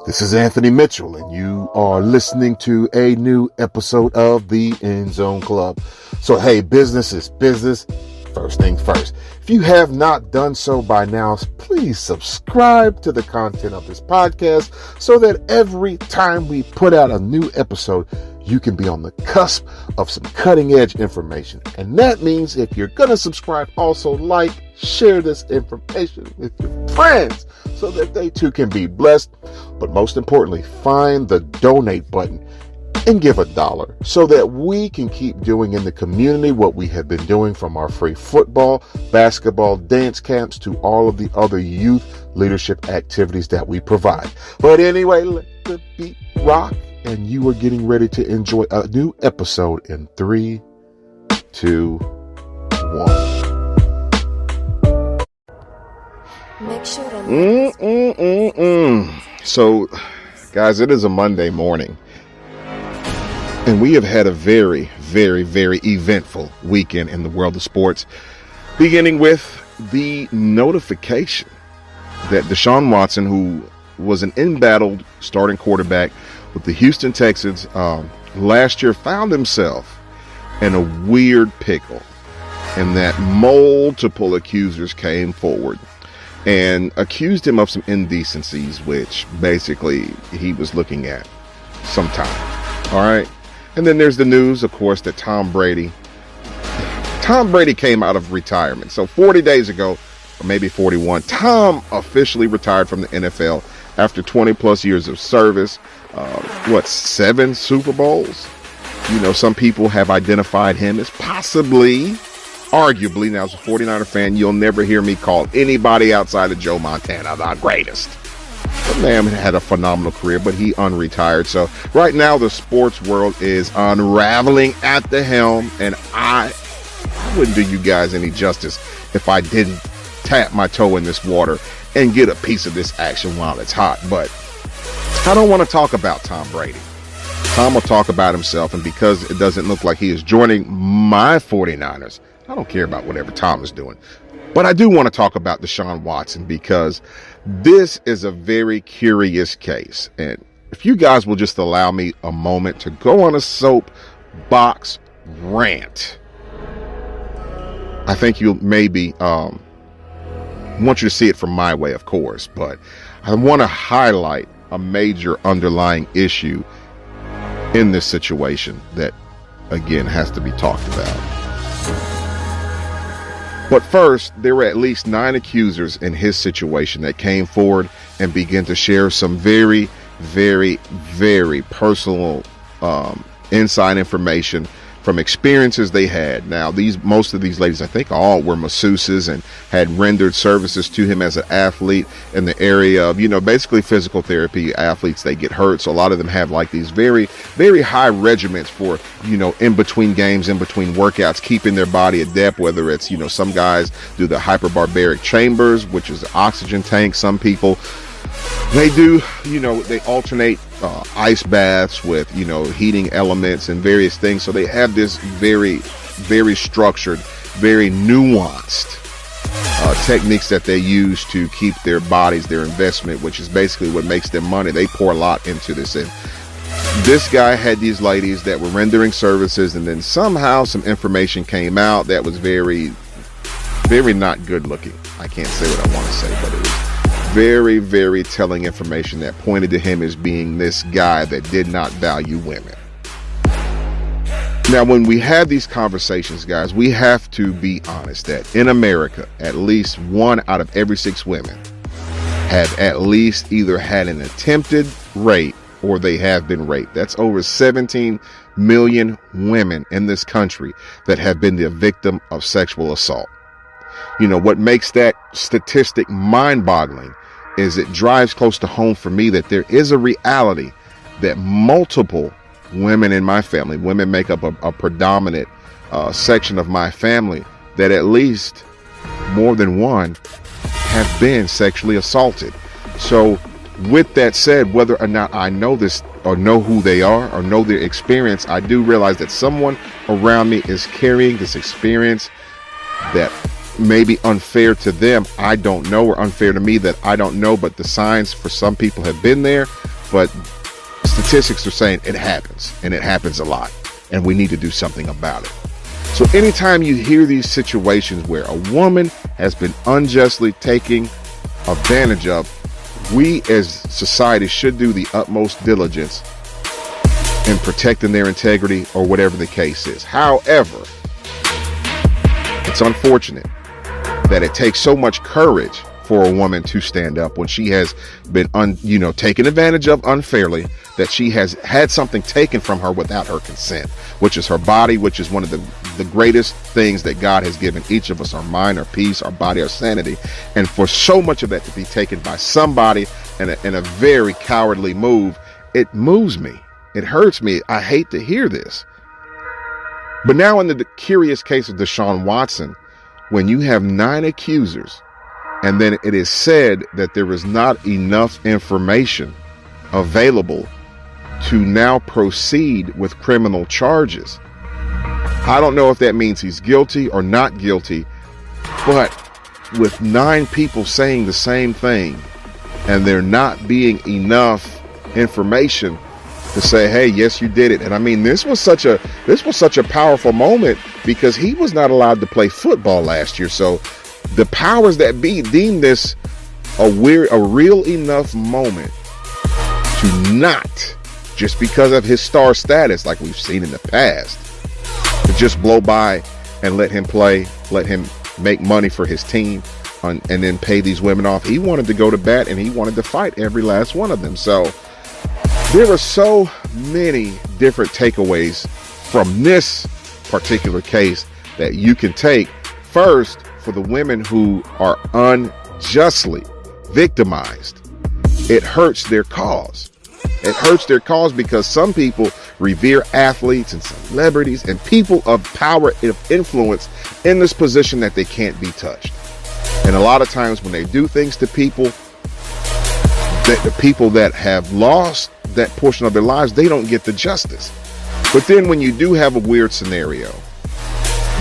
This is Anthony Mitchell, and you are listening to a new episode of the End Zone Club. So, hey, business is business. First thing first. If you have not done so by now, please subscribe to the content of this podcast so that every time we put out a new episode, you can be on the cusp of some cutting edge information. And that means if you're going to subscribe, also share this information with your friends so that they too can be blessed. But most importantly, find the donate button and give $1 so that we can keep doing in the community what we have been doing, from our free football, basketball, dance camps to all of the other youth leadership activities that we provide. But anyway, let the beat rock, and you are getting ready to enjoy a new episode in 3, 2, 1. Make sure to So, guys, it is a Monday morning, and we have had a very, very, very eventful weekend in the world of sports, beginning with the notification that DeShawn Watson, who was an embattled starting quarterback with the Houston Texans last year, found himself in a weird pickle, and that multiple accusers came forward and accused him of some indecencies, which basically he was looking at some time. All right. And then there's the news, of course, that Tom Brady came out of retirement. So 40 days ago, or maybe 41, Tom officially retired from the NFL after 20 plus years of service. 7 Super Bowls? Some people have identified him as arguably, now as a 49er fan, you'll never hear me call anybody outside of Joe Montana the greatest. The man had a phenomenal career, but he unretired. So right now the sports world is unraveling at the helm, and I wouldn't do you guys any justice if I didn't tap my toe in this water and get a piece of this action while it's hot. But I don't want to talk about Tom Brady. Tom will talk about himself, and because it doesn't look like he is joining my 49ers, I don't care about whatever Tom is doing. But I do want to talk about DeShawn Watson, because this is a very curious case. And if you guys will just allow me a moment to go on a soapbox rant, I think you'll maybe want you to see it from my way, of course. But I want to highlight a major underlying issue in this situation that, again, has to be talked about. But first, there were at least 9 accusers in his situation that came forward and began to share some very, very, very personal inside information from experiences they had. Now, most of these ladies, I think all were masseuses and had rendered services to him as an athlete in the area of, basically physical therapy. Athletes, they get hurt, so a lot of them have these very, very high regimens for, in between games, in between workouts, keeping their body adept, whether it's, some guys do the hyperbaric chambers, which is the oxygen tank. Some people, they do, they alternate ice baths with, heating elements and various things. So they have this very, very structured, very nuanced techniques that they use to keep their bodies, their investment, which is basically what makes them money. They pour a lot into this. And this guy had these ladies that were rendering services, and then somehow some information came out that was very, very not good looking. I can't say what I want to say, but it was very, very telling information that pointed to him as being this guy that did not value women. Now, when we have these conversations, guys, we have to be honest that in America, at least 1 out of every 6 women have at least either had an attempted rape or they have been raped. That's over 17 million women in this country that have been the victim of sexual assault. What makes that statistic mind-boggling is it drives close to home for me that there is a reality that multiple women in my family, women make up a predominant section of my family, that at least more than one have been sexually assaulted. So with that said, whether or not I know this or know who they are or know their experience, I do realize that someone around me is carrying this experience that may be unfair to them, I don't know, or unfair to me that I don't know, but the signs for some people have been there. but statistics are saying it happens, and it happens a lot, and we need to do something about it. So anytime you hear these situations where a woman has been unjustly taken advantage of, we as society should do the utmost diligence in protecting their integrity or whatever the case is. However, it's unfortunate that it takes so much courage for a woman to stand up when she has been taken advantage of unfairly, that she has had something taken from her without her consent, which is her body, which is one of the greatest things that God has given each of us, our mind, our peace, our body, our sanity. And for so much of that to be taken by somebody in a very cowardly move, it moves me. It hurts me. I hate to hear this. But now in the curious case of DeShawn Watson, when you have 9 accusers, and then it is said that there is not enough information available to now proceed with criminal charges. I don't know if that means he's guilty or not guilty, but with 9 people saying the same thing and there not being enough information to say, hey, yes, you did it. And I mean, this was such a powerful moment because he was not allowed to play football last year. So the powers that be deemed this a real enough moment to not, just because of his star status, like we've seen in the past, to just blow by and let him play, let him make money for his team, and then pay these women off. He wanted to go to bat and he wanted to fight every last one of them. So there are so many different takeaways from this particular case that you can take. First, for the women who are unjustly victimized, it hurts their cause. It hurts their cause because some people revere athletes and celebrities and people of power and influence in this position that they can't be touched. And a lot of times when they do things to people, that the people that have lost that portion of their lives, they don't get the justice. But then when you do have a weird scenario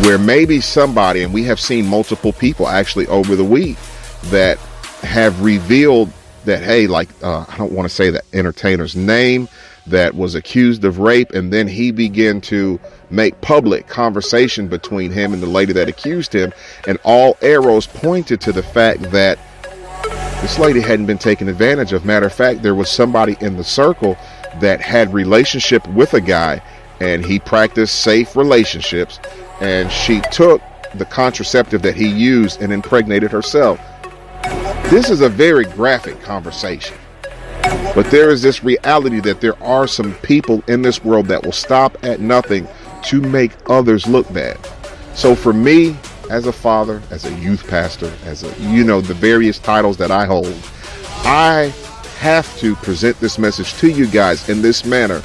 where maybe somebody, and we have seen multiple people actually over the week that have revealed that, hey, like, I don't want to say the entertainer's name that was accused of rape, and then he began to make public conversation between him and the lady that accused him, and all arrows pointed to the fact that this lady hadn't been taken advantage of. Matter of fact, there was somebody in the circle that had relationship with a guy, and he practiced safe relationships, and she took the contraceptive that he used and impregnated herself. This is a very graphic conversation, but there is this reality that there are some people in this world that will stop at nothing to make others look bad. So for me, as a father, as a youth pastor, as the various titles that I hold, I have to present this message to you guys in this manner,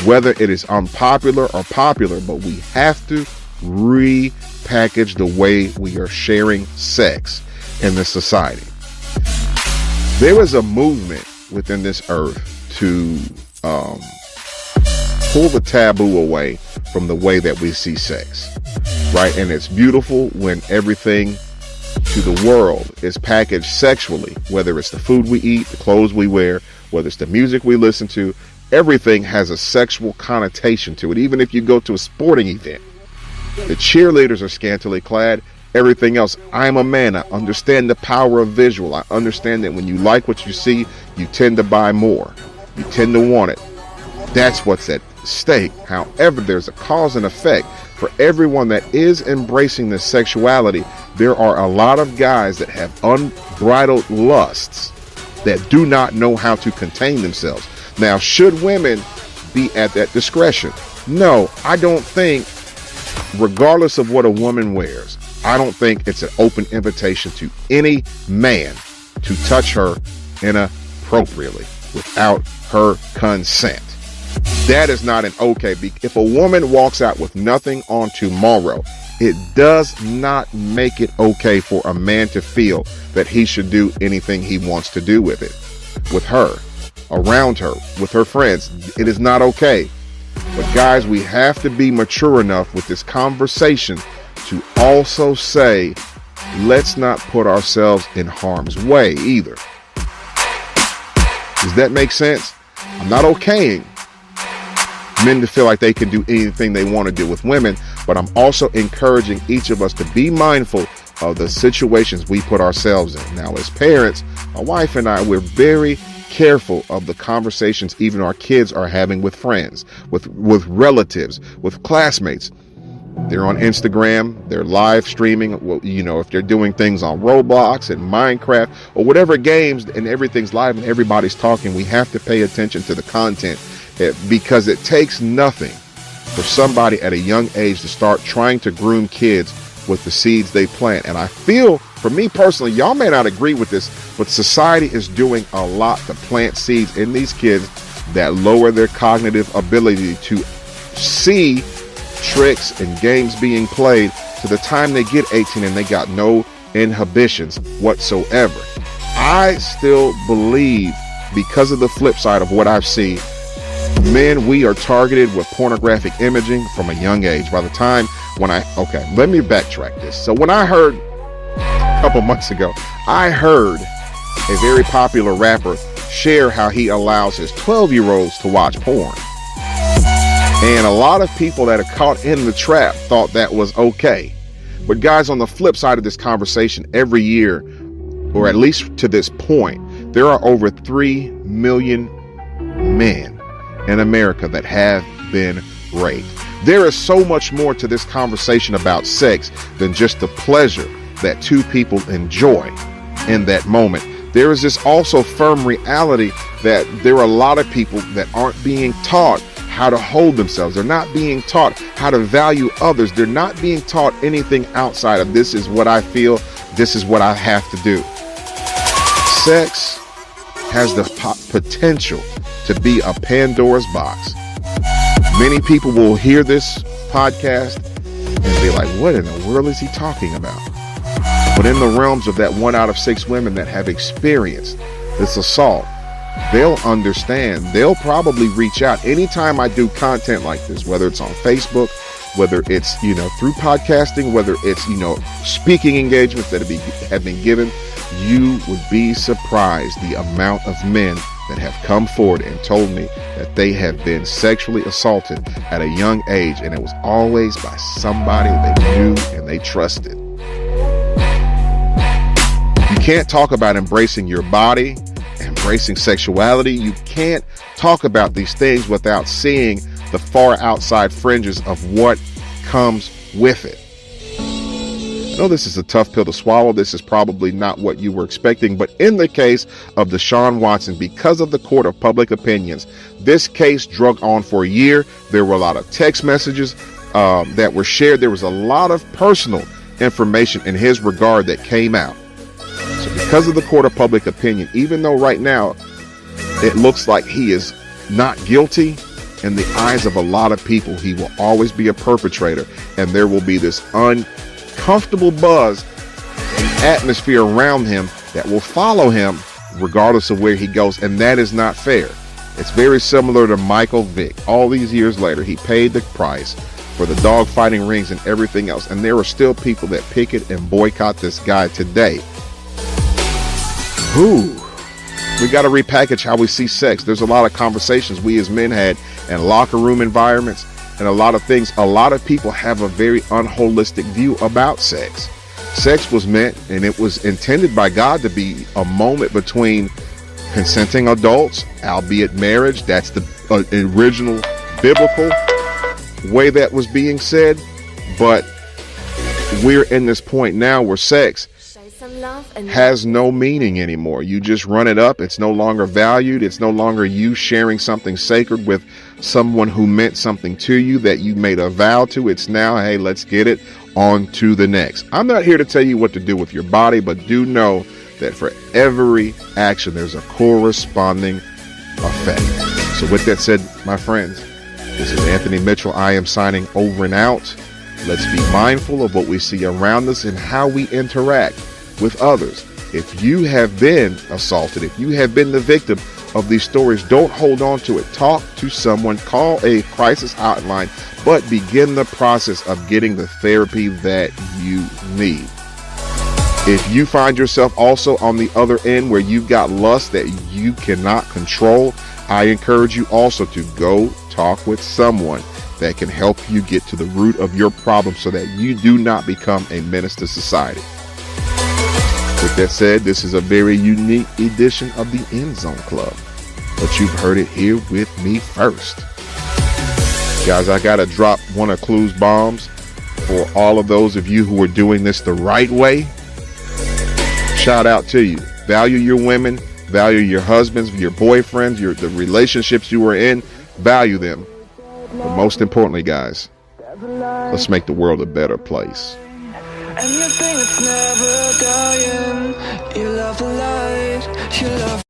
whether it is unpopular or popular, but we have to repackage the way we are sharing sex in this society. There is a movement within this earth to pull the taboo away from the way that we see sex, right? And it's beautiful when everything to the world is packaged sexually, whether it's the food we eat, the clothes we wear, whether it's the music we listen to. Everything has a sexual connotation to it. Even if you go to a sporting event, the cheerleaders are scantily clad. Everything else, I'm a man. I understand the power of visual. I understand that when you like what you see, you tend to buy more. You tend to want it. That's what's at stake. However, there's a cause and effect. For everyone that is embracing this sexuality, there are a lot of guys that have unbridled lusts that do not know how to contain themselves. Now, should women be at that discretion? No, I don't think, regardless of what a woman wears, I don't think it's an open invitation to any man to touch her inappropriately without her consent. That is not an okay. If a woman walks out with nothing on tomorrow, it does not make it okay for a man to feel that he should do anything he wants to do with it, with her, around her, with her friends. It is not okay. But guys, we have to be mature enough with this conversation to also say, let's not put ourselves in harm's way either. Does that make sense? I'm not okaying men to feel like they can do anything they want to do with women, but I'm also encouraging each of us to be mindful of the situations we put ourselves in. Now, as parents, my wife and I, we're very careful of the conversations even our kids are having with friends, with relatives, with classmates. They're on Instagram, they're live streaming, well, if they're doing things on Roblox and Minecraft or whatever games, and everything's live and everybody's talking, we have to pay attention to the content, because it takes nothing for somebody at a young age to start trying to groom kids with the seeds they plant. And I feel, for me personally, y'all may not agree with this, but society is doing a lot to plant seeds in these kids that lower their cognitive ability to see tricks and games being played to the time they get 18 and they got no inhibitions whatsoever. I still believe, because of the flip side of what I've seen, men, we are targeted with pornographic imaging from a young age. By the time let me backtrack this. So when I heard a couple months ago, I heard a very popular rapper share how he allows his 12-year-olds to watch porn. And a lot of people that are caught in the trap thought that was okay. But guys, on the flip side of this conversation, every year, or at least to this point, there are over 3 million men in America that have been raped. There is so much more to this conversation about sex than just the pleasure that two people enjoy in that moment. There is this also firm reality that there are a lot of people that aren't being taught how to hold themselves. They're not being taught how to value others. They're not being taught anything outside of this is what I feel, this is what I have to do. Sex has the potential to be a Pandora's box. Many people will hear this podcast and be like, what in the world is he talking about? But in the realms of that 1 out of 6 women that have experienced this assault, they'll understand. They'll probably reach out anytime I do content like this, whether it's on Facebook, whether it's, through podcasting, whether it's, speaking engagements that have been given. You would be surprised the amount of men that have come forward and told me that they have been sexually assaulted at a young age, and it was always by somebody they knew and they trusted. You can't talk about embracing your body, embracing sexuality. You can't talk about these things without seeing the far outside fringes of what comes with it. I know this is a tough pill to swallow. This is probably not what you were expecting, but in the case of DeShawn Watson, because of the court of public opinions, this case drug on for a year. There were a lot of text messages that were shared. There was a lot of personal information in his regard that came out. So because of the court of public opinion, even though right now it looks like he is not guilty, in the eyes of a lot of people, he will always be a perpetrator, and there will be this uncomfortable buzz and atmosphere around him that will follow him regardless of where he goes, and that is not fair. It's very similar to Michael Vick. All these years later, he paid the price for the dog fighting rings and everything else, and there are still people that picket and boycott this guy today. We got to repackage how we see sex. There's a lot of conversations we as men had in locker room environments and a lot of things. A lot of people have a very unholistic view about sex. Sex was meant, and it was intended by God to be a moment between consenting adults, albeit marriage. That's the original biblical way that was being said. But we're in this point now where sex has no meaning anymore. You just run it up. It's no longer valued. It's no longer you sharing something sacred with someone who meant something to you, that you made a vow to. It's now, hey, let's get it on to the next. I'm not here to tell you what to do with your body, but do know that for every action, there's a corresponding effect. So with that said, my friends, this is Anthony Mitchell. I am signing over and out. Let's be mindful of what we see around us and how we interact with others. If you have been assaulted, if you have been the victim of these stories, don't hold on to it. Talk to someone, call a crisis hotline, but begin the process of getting the therapy that you need. If you find yourself also on the other end where you've got lust that you cannot control, I encourage you also to go talk with someone that can help you get to the root of your problem so that you do not become a menace to society. With that said, this is a very unique edition of the End Zone Club, but you've heard it here with me first. Guys, I gotta drop one of Clue's bombs for all of those of you who are doing this the right way. Shout out to you. Value your women, value your husbands, your boyfriends, the relationships you are in, value them. But most importantly, guys, let's make the world a better place. And you think it's never dying. You love the light, you love